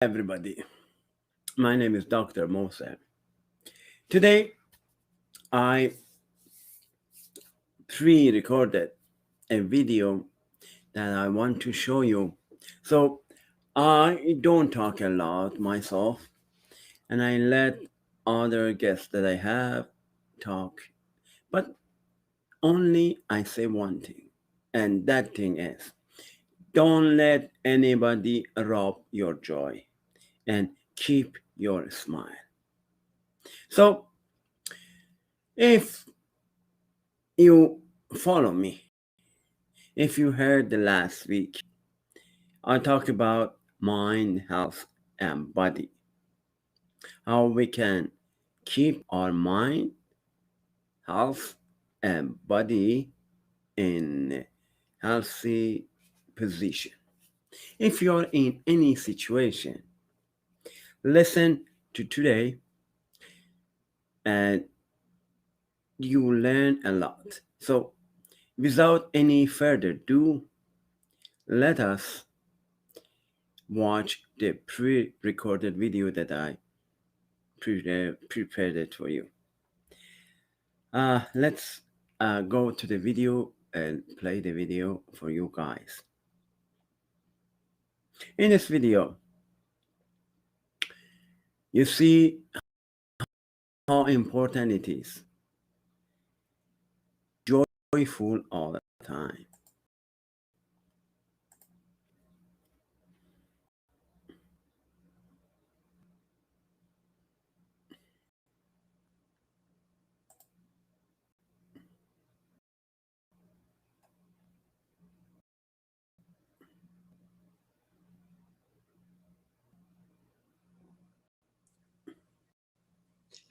Everybody, my name is Dr. Mohsen. Today, I pre-recorded a video that I want to show you. So, I don't talk a lot myself, and I let other guests that I have talk, but only I say one thing, and that thing is don't let anybody rob your joy and keep your smile. So, if you follow me, if you heard the last week, I talked about mind, health, and body. How we can keep our mind, health, and body in a healthy position. If you're in any situation, listen to today and you will learn a lot. So, without any further ado, let us watch the pre-recorded video that I prepared it for you. Let's go to the video and play the video for you guys. In this video, you see how important it is. Joyful all the time.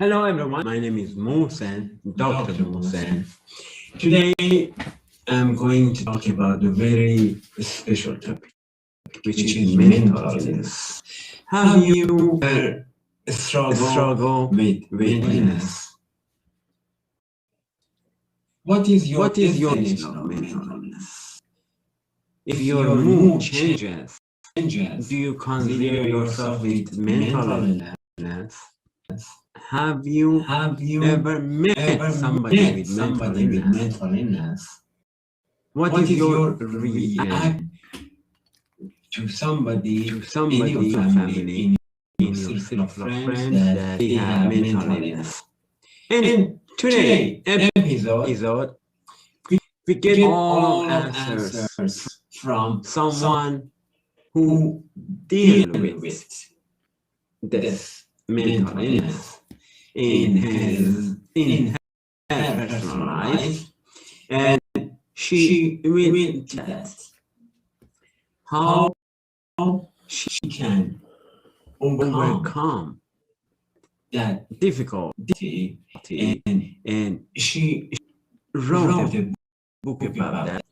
Hello everyone, my name is Mohsen, Dr. Mohsen. Today I'm going to talk about a very special topic, which is mental illness. Have you struggle with illness? What is your definition of mental illness? If your mood changes, do you consider yourself with mental illness? Have you ever met somebody with mental illness? What is your reaction to somebody in your family, in your circle of friends that they have mental illness? And today episode, we get all answers from someone who deals with this mental illness in her personal life, and she will test how she can overcome that difficulty, and she wrote a book about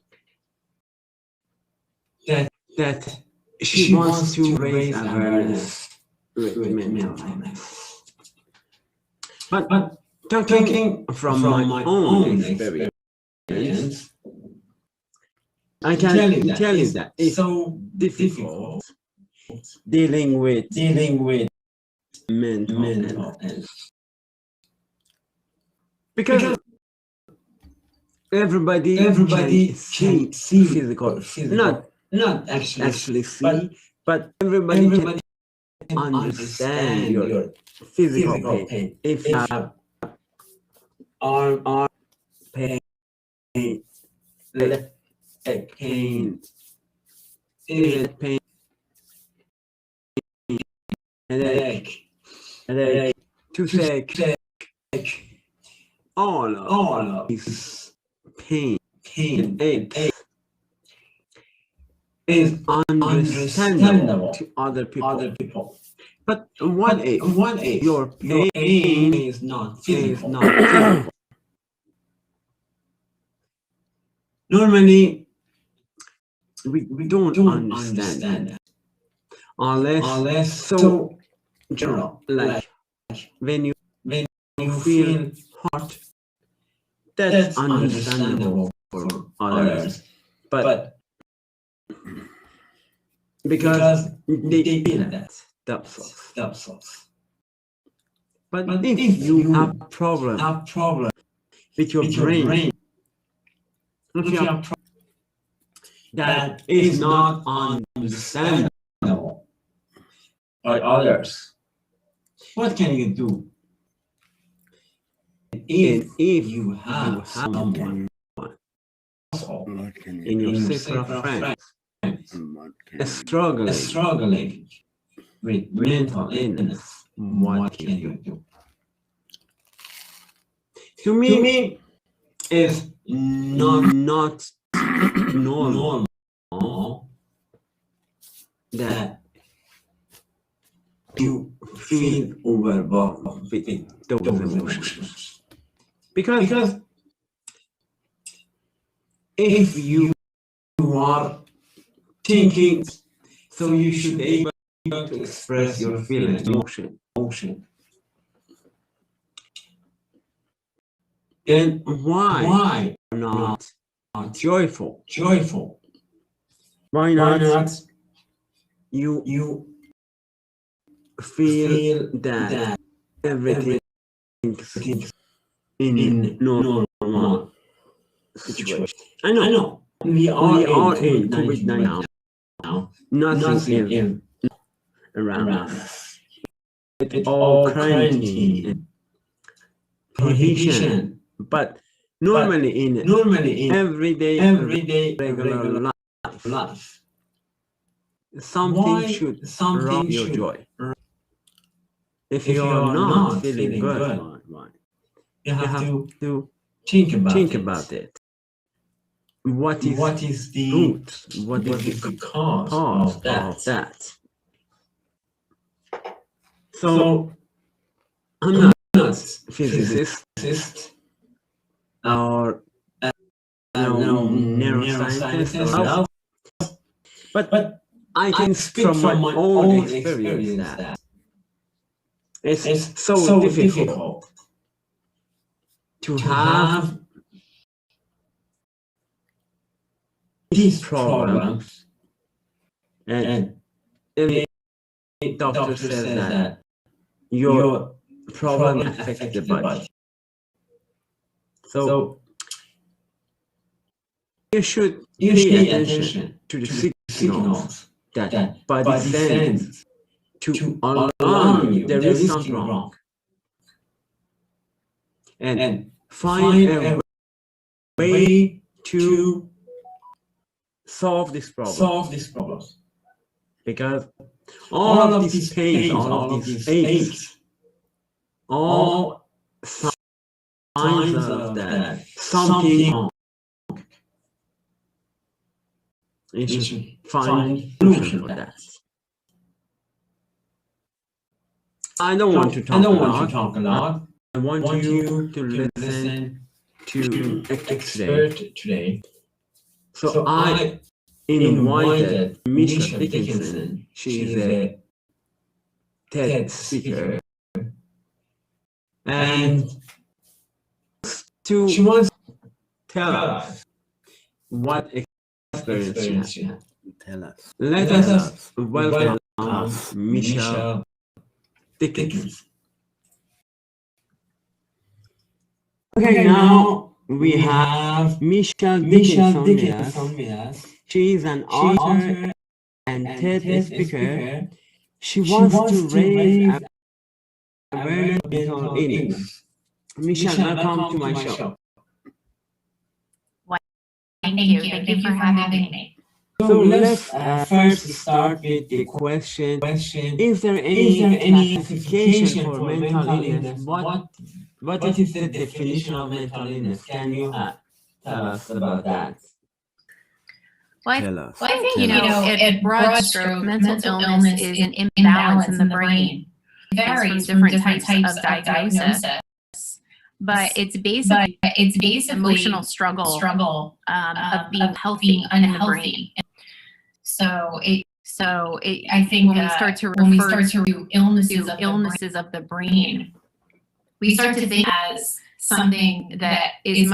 that she wants to raise awareness with mental illness. But talking from my own experience, I can tell you that it's so difficult dealing with mental illness. Because everybody can see physical, not actually see, but everybody can understand your physical pain. If you have arm pain, leg pain, head pain, headache, toothache, all of these pain and aches is understandable to other people. But what if your pain is not physical? Normally, we don't understand that unless so general, like when you feel hot, that's understandable for others, but because they feel that cells. But if you have a problem with your brain, if you have that is not understandable by others, what can you do? If you have someone in your circle of friends struggling with mental illness, what can you do? To me, it's not normal that you feel overwhelmed with those emotions. Because if you are thinking, so you should be able to express your feelings, emotion. Then why not joyful? Why not you feel that everything is in normal situation? I know we are in COVID-19 now. Nothing is around us. It's all quarantine and prohibition. But normally in everyday regular life, something should rob your joy. If you are not feeling good, you have to think about it. What is the root? What is the cause of that? So I'm not a physicist or neuroscientist, but I can speak from my own experience that it's so difficult to have these problems, and the doctor says that your problem affects the body. So you should pay attention to the signals that body sends to alarm you there is something wrong, and find a way to solve this problem. Because all of these pains, all of these aches, all signs of that something wrong. You should find a solution for that. I don't want to talk a lot. I want you to listen to expert today. So I invited Michelle Dickinson. She is a TED speaker, and she wants to tell us what experience she had. Tell us. Let us welcome Michelle Dickinson. Okay, now we have Michelle Dickinson with us. She is an author and TED speaker. She wants to raise awareness of mental illness. Michelle, welcome to my show. Thank you for having me. So let's first start with the question: is there any classification for mental illness? What is the definition of mental illness? Can you tell us about that? Well, I think, in broad stroke, mental illness is an imbalance in the brain. It varies from different types of diagnosis, but it's basically emotional struggle of being healthy and unhealthy. I think when we start to refer to illnesses of the brain, we start to think as something that is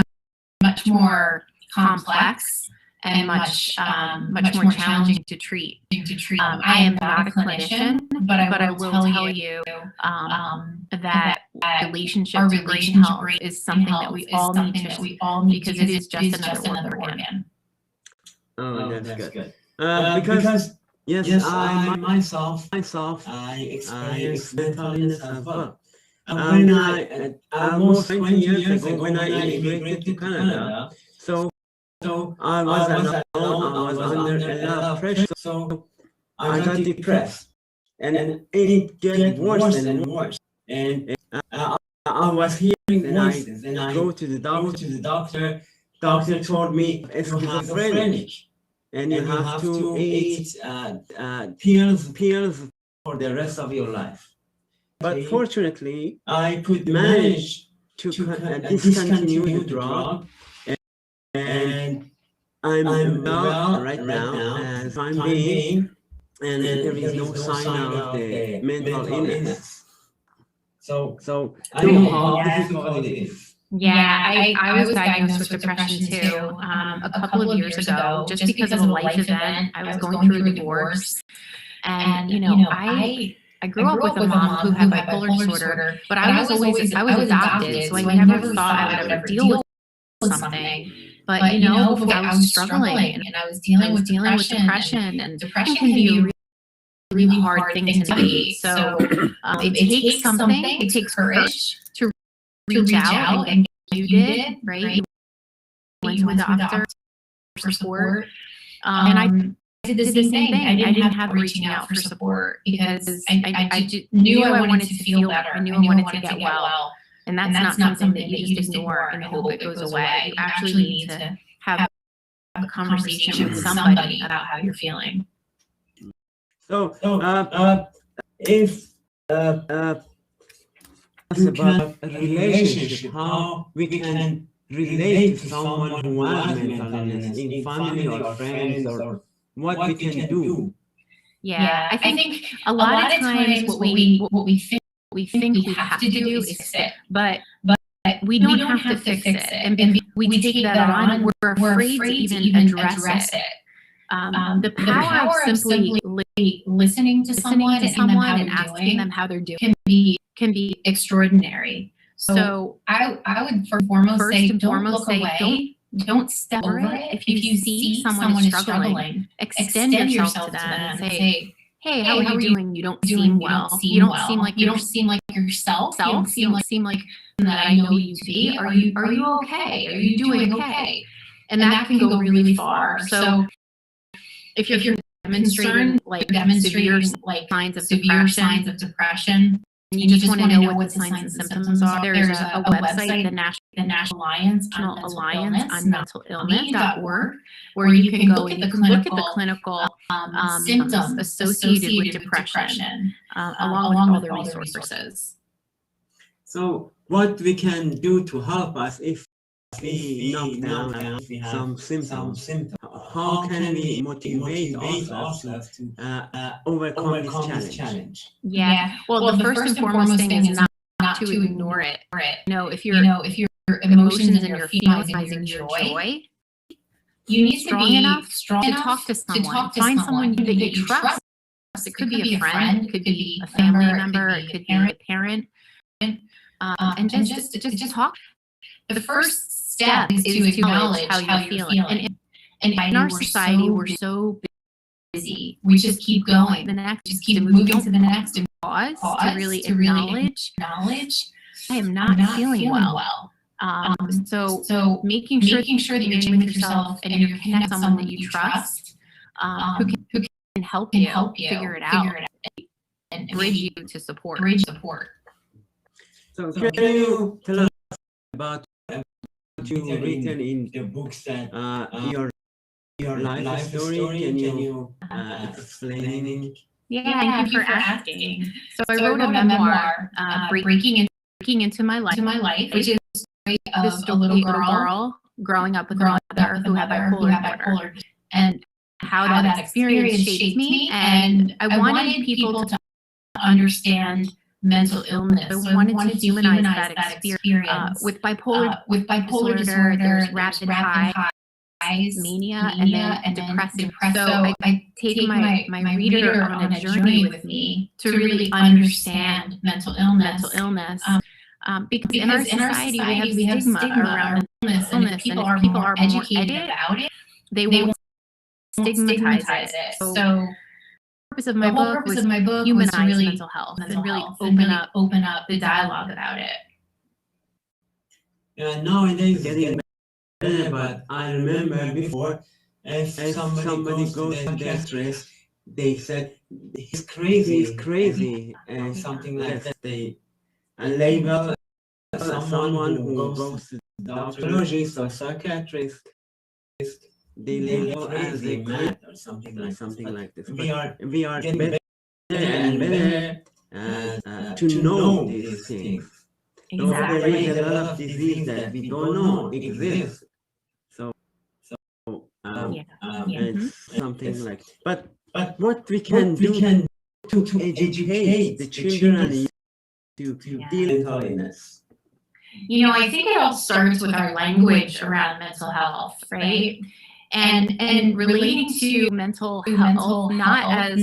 much more complex and much more challenging to treat. I am not a clinician, but I will tell you that relationship to brain health is something that we all need to, because it is just another organ. Oh, that's good. Because Yes, I myself, I experienced experienced mental mental illness illness as as well. well. When I almost 20 years ago, when I immigrated to Canada, so I was alone, I was under a lot of pressure, so I got depressed, and it get worse and worse. And I was hearing voices, and I go to the doctor. Doctor told me it's schizophrenic, and you have to eat pills for the rest of your life. But fortunately, I could manage to discontinue the the drug, drug, and and I'm well well right now as I'm time being, being, and there is no sign of the mental illness. So I know how how difficult it is. Yeah, I was diagnosed with depression too, a couple of years ago, just because of a life event. I was going through a divorce, and I grew up with a mom who had bipolar disorder, but I was adopted, so I never thought I would ever deal with something. But I was struggling, and I was dealing with depression, and depression can be a really hard thing to navigate. So it takes something. It takes courage to reach out, and you did, right? You went to a doctor for support, and I did the same thing. I didn't have reaching out for support because I just knew I wanted to feel better. I knew I wanted to get well, and that's not something that you just ignore and hope it goes away. You actually need to have a conversation with somebody about how you're feeling. So If it's about a relationship, how we can relate to someone who has mental illness in family or friends, or what we can do. Yeah, I think a lot of times what we think we have to do is fix it, but we don't have to fix it, and we take that on. We're afraid to even address it. The power of simply listening to someone and asking them how they're doing can be extraordinary. So I would first and foremost say, don't step over it. If you see someone is struggling, extend yourself to them and say, hey, how are you doing? You don't seem well. You don't seem like yourself. You don't seem like that I know you to be. Are you okay? Are you doing okay? And that can go really far. So if you're demonstrating severe signs of depression, and you just want to know what the signs and symptoms are, there's a website, the National Alliance on Mental Illness.org, where you can go and you can look at the clinical symptoms associated with depression, along with other resources. So what we can do to help us if we knock down some symptoms? How can we motivate ourselves to overcome this challenge? Yeah. Well, the first and foremost thing is not to ignore it. If your emotions and your feelings and your joy, you need to be strong enough to talk to someone. Find someone that you trust. It could be a friend, it could be a family member, it could be a parent, and just talk. The first step is to acknowledge how you're feeling. And in our society, we're so busy. We just keep going. Just keep moving to the next, and pause to really acknowledge. I am not feeling well. So making sure that you're checking with yourself and you're connecting with someone that you trust, who can help you figure it out and bridge you to support. So can you tell us about what you written in the books that your life story? Can you explain? Yeah, thank you for asking. So I wrote a memoir, breaking into my life, which is the story of a little girl growing up with a mother who had bipolar disorder, and how that experience shaped me. And I wanted people to understand mental illness. I wanted to humanize that experience. With bipolar disorder, there's rapid high mania, and then depressive. So I take my reader on a journey with me to really understand mental illness. Because in our society we have stigma around mental illness, and if people are more educated about it, they won't stigmatize it. So the purpose of my book was humanize really mental health and really open up the dialogue about it. Yeah, nowadays getting better, but I remember before, if somebody goes to their stress, they said he's crazy, and something like that. They label someone who goes to doctologist or psychiatrist, they label as a mad or something like this. We are getting better and better to know these things. So there is a lot of disease that we don't know exists. So it's something like. But what we can do to educate the children to deal with mental illness. You know, I think it all starts with our language around mental health, right? And relating to mental health, not as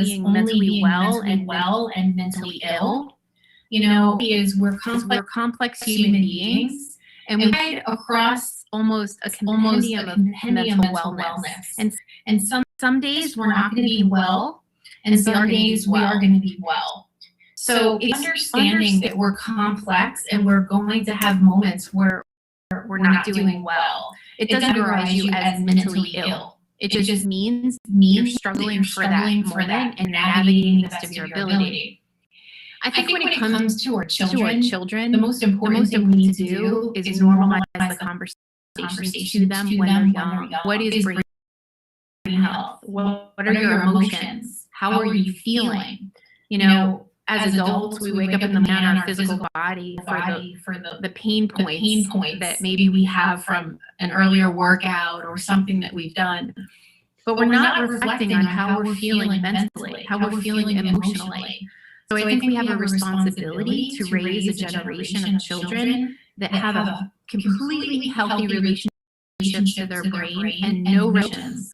being mentally well and mentally ill. You know, is we're complex human beings, and we ride across almost a compendium of mental wellness. And some days we're not going to be well, and some days we are going to be well. So it's understanding that we're complex and we're going to have moments where we're not doing well. It doesn't categorize you as mentally ill. It just means you're struggling for that moment and navigating the best of your ability. I think when it comes to our children, the most important thing we need to do is normalize the conversation to them when they're young. What is brain health? What are your emotions? How are you feeling? You know, as adults, we wake up in the morning on our physical body for the pain points that maybe we have from an earlier workout or something that we've done. But we're not reflecting on how we're feeling mentally, how we're feeling emotionally. So I think we have a responsibility to raise a generation of children that have a completely healthy relationship to their brain and no restrictions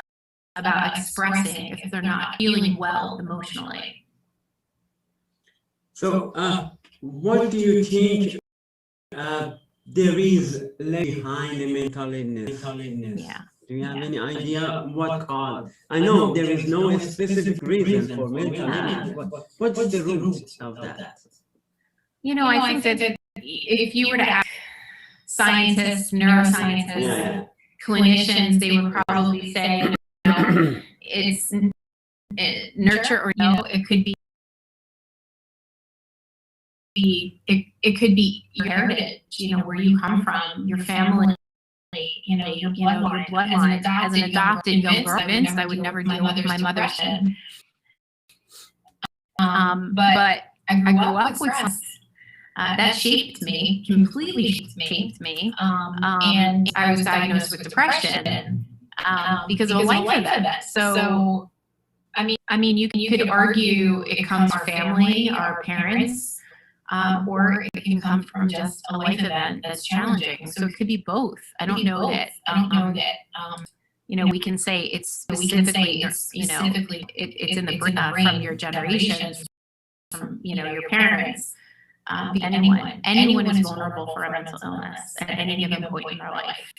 about expressing if they're not feeling well emotionally. So, what do you think there is behind the mental illness? Yeah. Do you have any idea what caused? I know there is no specific reason for mental illness. What's the root of that? You know, I think that if you were to ask scientists, neuroscientists, clinicians, they would probably say, you know, it's nurture or no, it could be your heritage, you know, where you come from, your family, you know, your bloodline. As an adopted young girl, I would never deal with my mother's depression. But I grew up with stress. That shaped me, completely shaped me. And I was diagnosed with depression because of a life event. So, I mean, you could argue it comes from family, our parents, or it can come from just a life event that's challenging. So it could be both. I don't know that. You know, we can say it's specifically, it's in the brain from your generation, from your parents. Anyone is vulnerable for a mental illness at any given point in their life.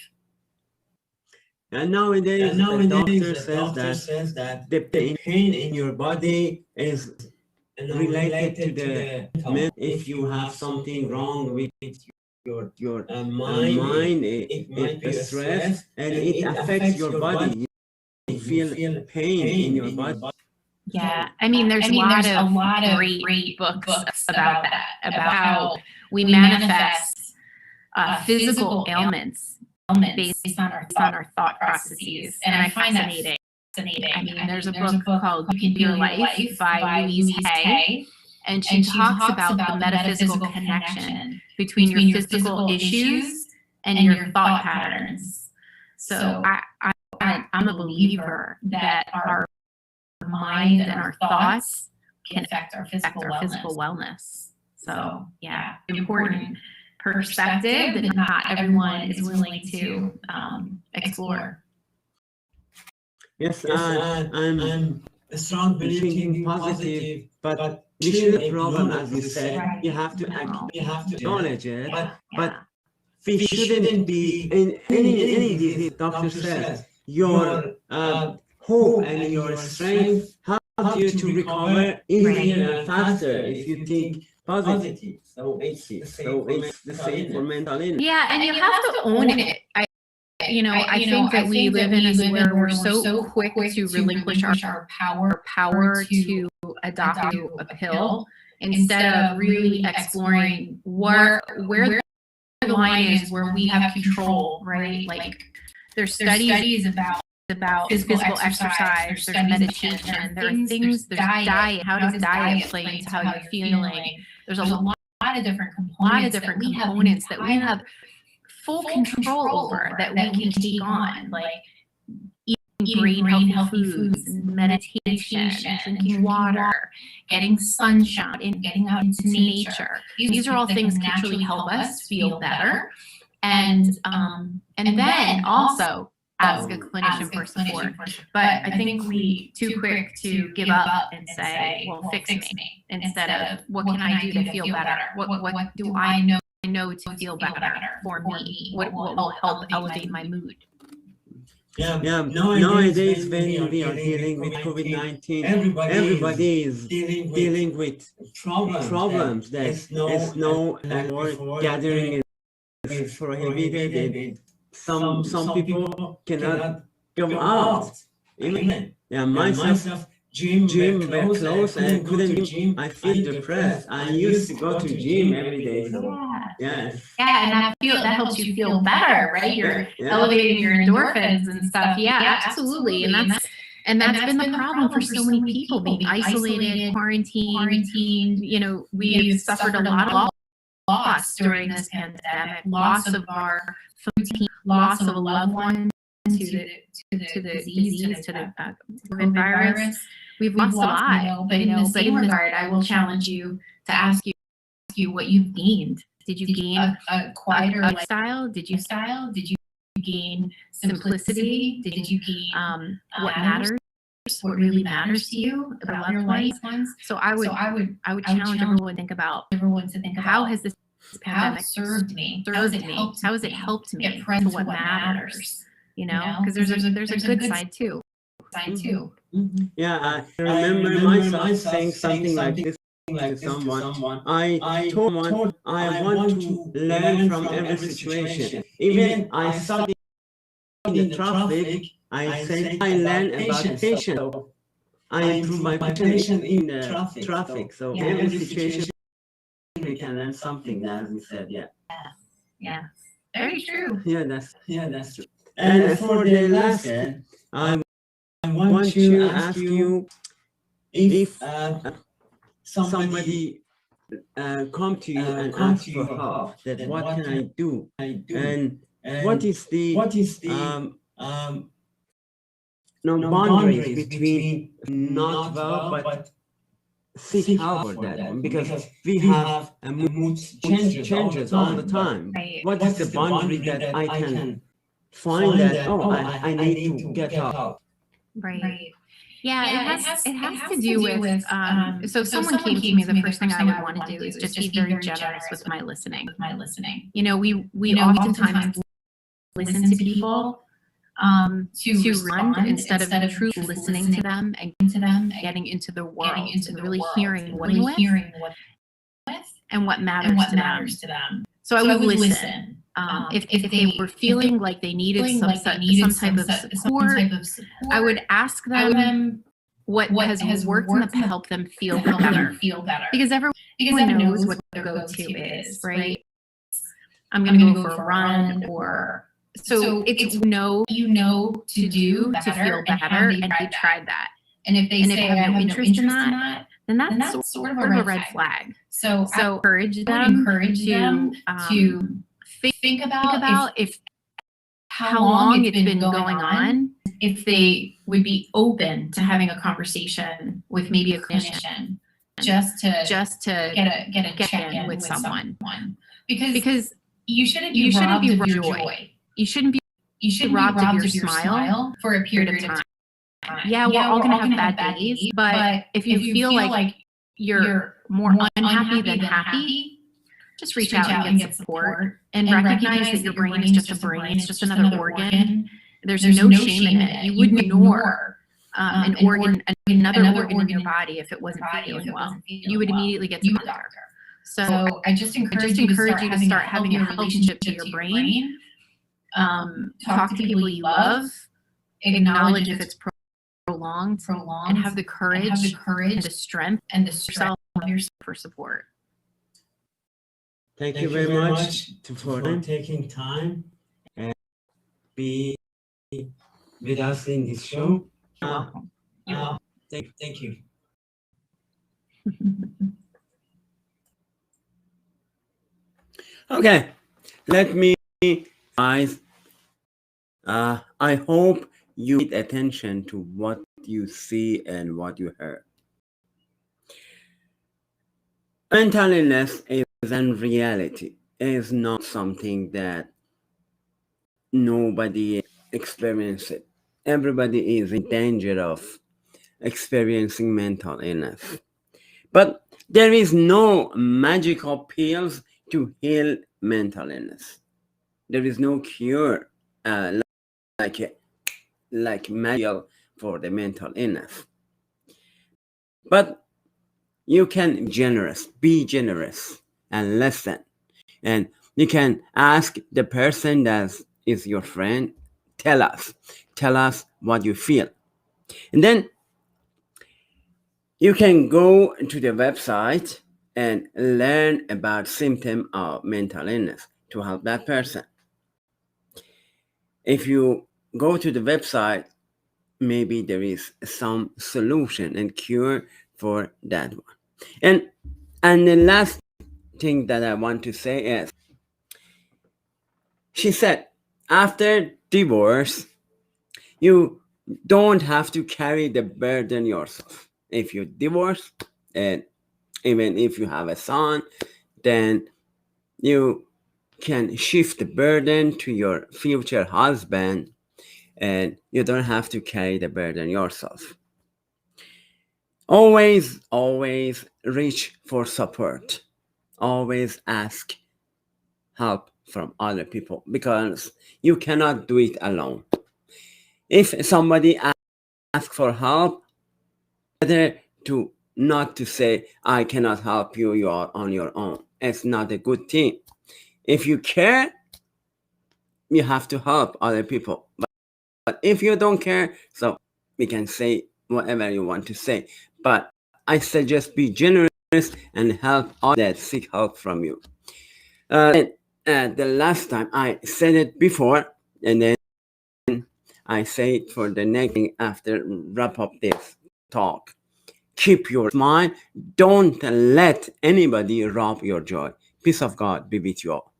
And nowadays, the doctor says that the pain in your body is related to the mental. If you have something wrong with your mind, it might be stress, and it affects your body. You feel pain in your body. Yeah, I mean, there's a lot of great books about that, about how we manifest physical ailments based on our thought processes, and I find that fascinating. I mean, there's a book called You Can Be Your Life by Louise Hay, and she talks about the metaphysical connection between your physical issues and your thought patterns. So I'm a believer that our mind and our thoughts can affect our physical wellness. So yeah, important perspective that not everyone is willing to explore. Yes, I'm a strong believer thinking positive, but we shouldn't problem, as you said. Right. You have to acknowledge it, but Yeah. we shouldn't be in any disease. Doctor says your hope and your strength help you to recover easier and faster if you think positive. So it's the same for mental illness. Yeah, and you have to own it. I think that we live in a where we're so quick to relinquish our power to adopt a pill instead of really exploring where the line is where we have control, right? Like there's studies about physical exercise, there's meditation, there are things, there's diet. How does diet play into how you're feeling? There's a lot of different components that we have full control over that we can take on, like eating brain healthy foods, meditation, and drinking water, getting sunshine, and getting out into nature. These are all things that can actually help us feel better, and then also ask a clinician for support. But I think we too quick to give up and say, "Well, fix me," instead of "What can I do to feel better? What do I know to feel better for me? What will help elevate my mood?" Yeah. Nowadays, when we are dealing with COVID-19, everybody is dealing with problems. There's no more gathering is prohibited. Some people cannot go out. Even myself, gym were closed and I couldn't gym. I feel depressed. I used to go to gym every day. So, yeah, and that helps you feel better, right? You're elevating your endorphins and stuff. Yeah, absolutely. And that's been the problem for so many people, being isolated, quarantined. We've suffered a lot of loss during this pandemic, loss of our routine, loss of a loved one to the disease, to the COVID virus. We've lost a lot, but in the same regard, I will challenge you to ask you what you've gained. Did you gain a quieter lifestyle? Did you gain simplicity? Did you gain what matters? What really matters to you about your loved ones? So I would challenge everyone to think about how has this pandemic served me? How has it helped me to what matters? Because there's a good side too. Mm-hmm. Yeah, I remember myself saying something like this to someone. I told someone I want to learn from every situation. Even I studied in the traffic, I said I learn about patience. So I improve my patience in the traffic. So every situation we can learn something, as we said. Yeah. Very true. Yeah, that's true. And for the last, I want to ask you if somebody come to you and ask for help, that what can I do? And what is the boundaries between not well but seek help for that one? Because we have mood changes all the time. Right. What is the boundary that I can find that, I need to get help? Right. Yeah, it has to do with so if someone came to me, the first thing I would want to do is just be very generous with my listening. We oftentimes listen to people to run instead of truly listening to them and getting into the world and really hearing what and what matters to them. So I would listen. If they were feeling like they needed some type of support, I would ask them what has worked in to help them feel better. Because everyone knows what their go-to is, right? I'm going to go for a run, or so it's to do to feel better, and they tried that. And if they have no interest in that, then that's sort of a red flag. So encourage them to think about if how long it's been going on, if they would be open to having a conversation with maybe a clinician just to get a check-in with someone. because you shouldn't you be shouldn't robbed be of your robbed joy. you shouldn't be You shouldn't robbed be of robbed your of your smile for a period of time. Yeah, we're all gonna have bad days, but if you feel like you're more unhappy than happy, just reach out and get support and recognize that your brain is just a brain. It's just another organ. There's no shame in it. You would ignore another organ in your body if it wasn't feeling well. You would immediately get to the doctor. So I just encourage you to start having a relationship to your brain. Talk to people you love. acknowledge if it's prolonged, and have the courage and the strength yourself for support. Thank you very much for taking time and be with us in this show. You're welcome. Thank you. Okay, let me, guys. I hope you pay attention to what you see and what you heard. Mental illness is in reality is not something that nobody experiences. Everybody is in danger of experiencing mental illness. But there is no magical pills to heal mental illness. There is no cure like magic for the mental illness. But you can be generous and listen. And you can ask the person that is your friend, tell us what you feel. And then you can go to the website and learn about symptoms of mental illness to help that person. If you go to the website, maybe there is some solution and cure for that one. And the last thing that I want to say is, she said, after divorce, you don't have to carry the burden yourself. If you divorce, and even if you have a son, then you can shift the burden to your future husband, and you don't have to carry the burden yourself. Always reach for support. Always ask help from other people, because you cannot do it alone. If somebody asks for help, better to not to say, I cannot help you, you are on your own. It's not a good thing. If you care, you have to help other people. But if you don't care, so we can say whatever you want to say. But I suggest be generous and help others that seek help from you. The last time I said it before, and then I say it for the next thing after wrap up this talk. Keep your smile. Don't let anybody rob your joy. Peace of God be with you all.